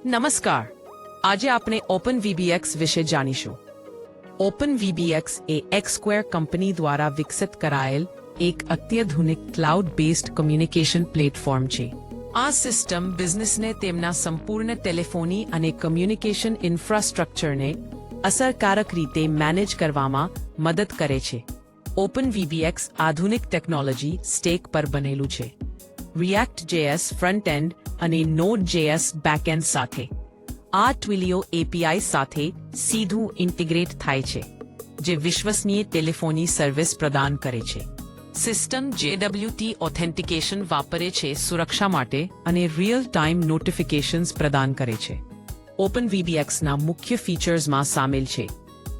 નમસ્કાર, આજે આપણે ઓપન વીબીએક્સ વિશે જાણીશું. ઓપન વીબીએક્સ એ એક્સસ્ક્વેર કંપની દ્વારા વિકસિત કરાયેલ એક અત્યાધુનિક ક્લાઉડ બેઝડ કમ્યુનિકેશન પ્લેટફોર્મ છે. આ સિસ્ટમ બિઝનેસને તેમના સંપૂર્ણ ટેલિફોની અને કમ્યુનિકેશન ઇન્ફ્રાસ્ટ્રક્ચરને અસરકારક રીતે મેનેજ કરવામાં મદદ કરે છે. ઓપન વીબીએક્સ આધુનિક ટેકનોલોજી સ્ટેક પર બનેલું છે. React.js ફ્રન્ટ એન્ડ અને Node.js બેકએન્ડ સાથે. આ ટ્વિલિયો API સાથે સીધું ઇન્ટિગ્રેટ થાય છે, જે વિશ્વસનીય ટેલિફોની સર્વિસ પ્રદાન કરે છે. સિસ્ટમ JWT ઓથેન્ટિકેશન વાપરે છે સુરક્ષા માટે અને રિયલ ટાઈમ નોટિફિકેશન્સ પ્રદાન કરે છે. ઓપન વીબીએક્સના મુખ્ય ફીચર્સમાં સામેલ છે.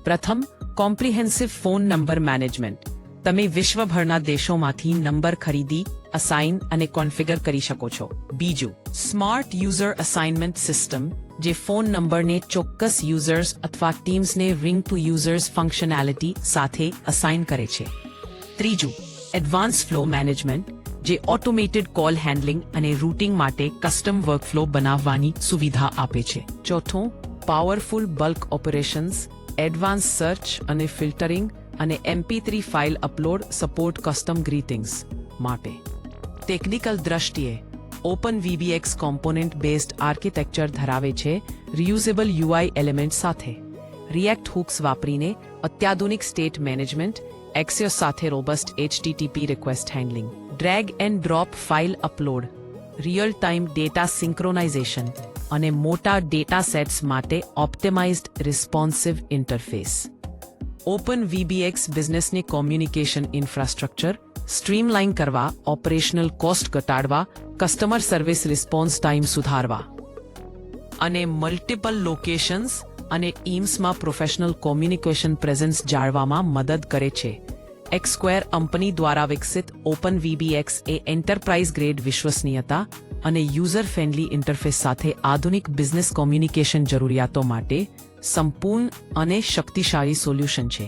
પ્રથમ, કોમ્પ્રિહેન્સિવ ફોન નંબર મેનેજમેન્ટ. તમે વિશ્વભરના દેશોમાંથી નંબર ખરીદી, અસાઇન અને કોન્ફિગર કરી શકો છો. બીજું, સ્માર્ટ યુઝર અસાઇનમેન્ટ સિસ્ટમ, જે ફોન નંબરને ચોક્કસ યુઝર્સ અથવા ટીમ્સને રિંગ ટુ યુઝર્સ ફંક્શનાલિટી સાથે અસાઇન કરે છે. ત્રીજું, એડવાન્સ ફ્લો મેનેજમેન્ટ, જે ઓટોમેટેડ કોલ હેન્ડલિંગ અને રૂટિંગ માટે કસ્ટમ વર્કફ્લો બનાવવાની સુવિધા આપે છે. ચોથું, powerful bulk operations, advance search અને ફિલ્ટરિંગ અને MP3 file upload support custom greetings માટે. ટેકનિકલ દ્રષ્ટિએ ઓપન વીબીએક્સ કોમ્પોનેન્ટ બેઝડ આર્કિટેક્ચર ધરાવે છે, રિયુઝેબલ UI એલિમેન્ટ સાથે. રિએક્ટ હુક્સ વાપરીને અત્યાધુનિક સ્ટેટ મેનેજમેન્ટ, એક્સિયોસ સાથે robust HTTP request handling, drag and drop file upload, real time data synchronisation અને મોટા ડેટા સેટ્સ માટે optimised responsive interface. Open VBX બિઝનેસની કોમ્યુનિકેશન ઇન્ફ્રાસ્ટ્રક્ચર સ્ટ્રીમલાઇન કરવા, operational cost ઘટાડવા, કસ્ટમર સર્વિસ રિસ્પોન્સ ટાઈમ સુધારવા અને multiple locations અને ટીમ્સમાં professional communication presence જાળવવામાં મદદ કરે છે. એક્સસ્ક્વેર કંપની દ્વારા વિકસિત ઓપન વીબીએક્સ એ એન્ટરપ્રાઇઝ ગ્રેડ વિશ્વસનીયતા અને યુઝર ફ્રેન્ડલી ઇન્ટરફેસ સાથે આધુનિક બિઝનેસ કોમ્યુનિકેશન જરૂરિયાતો માટે સંપૂર્ણ અને શક્તિશાળી સોલ્યુશન છે.